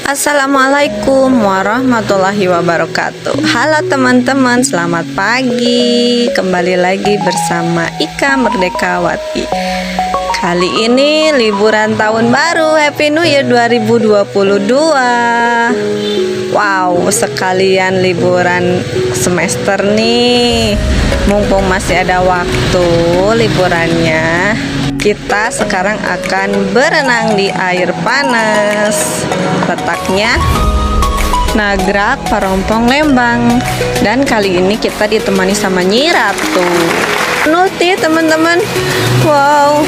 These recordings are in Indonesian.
Assalamualaikum warahmatullahi wabarakatuh. Halo teman-teman, selamat pagi. Kembali lagi bersama Ika Merdekawati. Kali ini liburan tahun baru, Happy New Year 2022. Wow, sekalian liburan semester nih. Mumpung masih ada waktu liburannya, kita sekarang akan berenang di air panas. Letaknya Nagrak, Parompong, Lembang. Dan kali ini kita ditemani sama Nyi Ratu. Nuti teman-teman. Wow.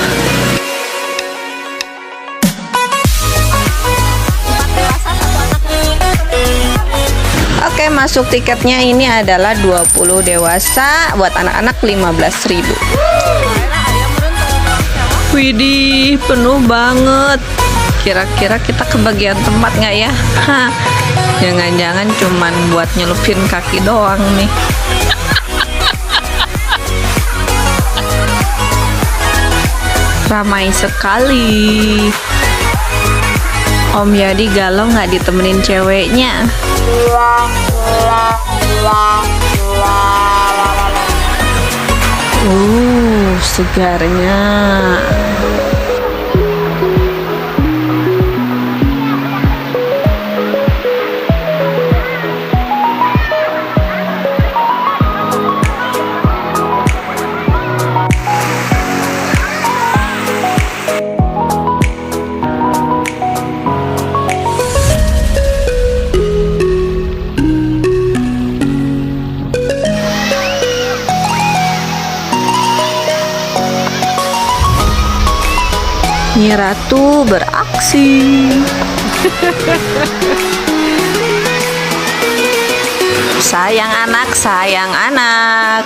Oke, masuk tiketnya ini adalah 20 dewasa, buat anak-anak 15.000. Widih, penuh banget. Kira-kira kita kebagian tempat nggak ya? Jangan-jangan cuman buat nyelupin kaki doang nih. Ramai sekali. Om Yadi galau nggak ditemenin ceweknya. Segarnya. Nyi Ratu beraksi. Sayang anak, sayang anak.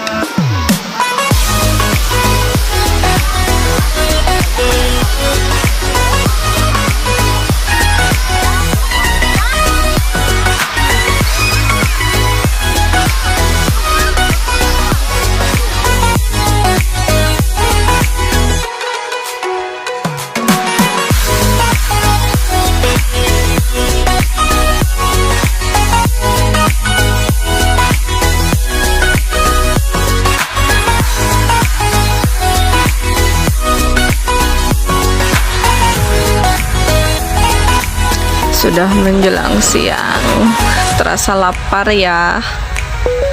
Sudah menjelang siang, terasa lapar ya.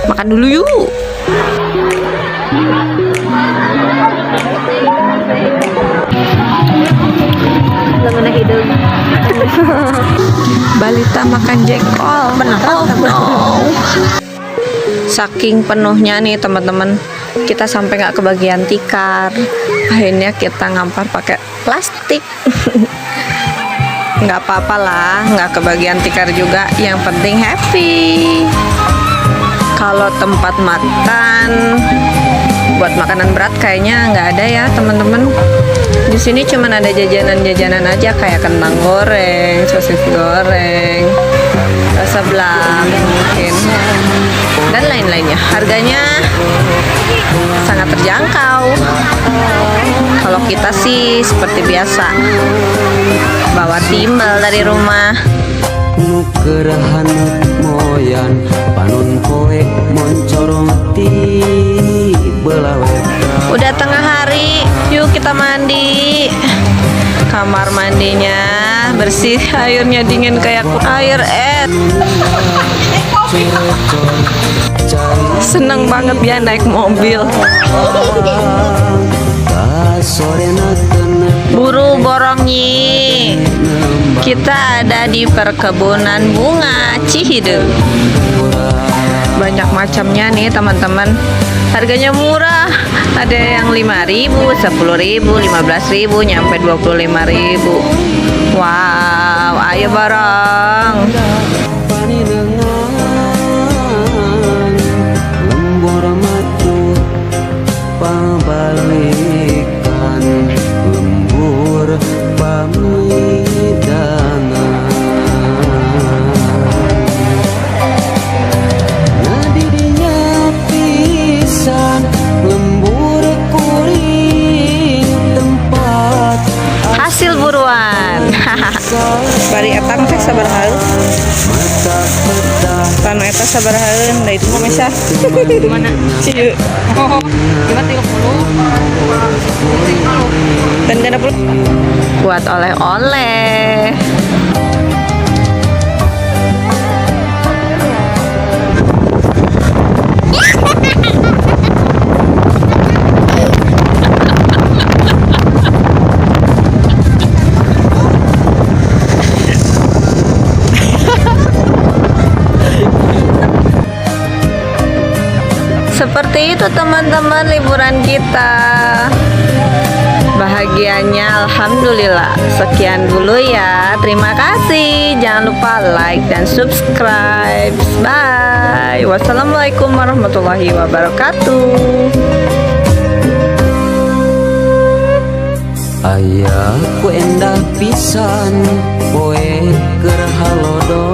Makan dulu yuk. Lemana hidung. Balita makan jengkol. Oh no. Saking penuhnya nih teman-teman, kita sampai nggak kebagian tikar. Akhirnya kita ngampar pakai plastik. Nggak apa-apa lah, nggak kebagian tikar juga, yang penting happy. Kalau tempat makan buat makanan berat kayaknya nggak ada ya teman-teman. Di sini cuman ada jajanan-jajanan aja kayak kentang goreng, sosis goreng, rasa belang mungkin, dan lain-lainnya. Harganya sangat terjangkau. Kalau kita sih seperti biasa bawa timbal dari rumah. Nukerahan moyan panon kowe moncoroti belawet. Udah tengah hari, yuk kita mandi. Kamar mandinya bersih, airnya dingin kayak air es. Seneng banget ya naik mobil. Buru Borongi. Kita ada di perkebunan bunga Cihideng. Banyak macamnya nih teman-teman. Harganya murah. Ada yang 5.000, 10.000, 15.000, nyampe 25.000. Wow, ayo bareng. Lembur matu pabalikan, lembur pamidangan. Nadidinya pisan lembur kuring tempat Hasil buruan. Bari etang teh sabar halus. sabarahan da itu mah mesa. Mana? Iya. Oh, gimana 30? Dan gak puluh buat oleh-oleh. Seperti itu teman-teman liburan kita. Bahagianya alhamdulillah. Sekian dulu ya. Terima kasih. Jangan lupa like dan subscribe. Bye. Wassalamualaikum warahmatullahi wabarakatuh. Ayah ku endah pisan poe keur halodo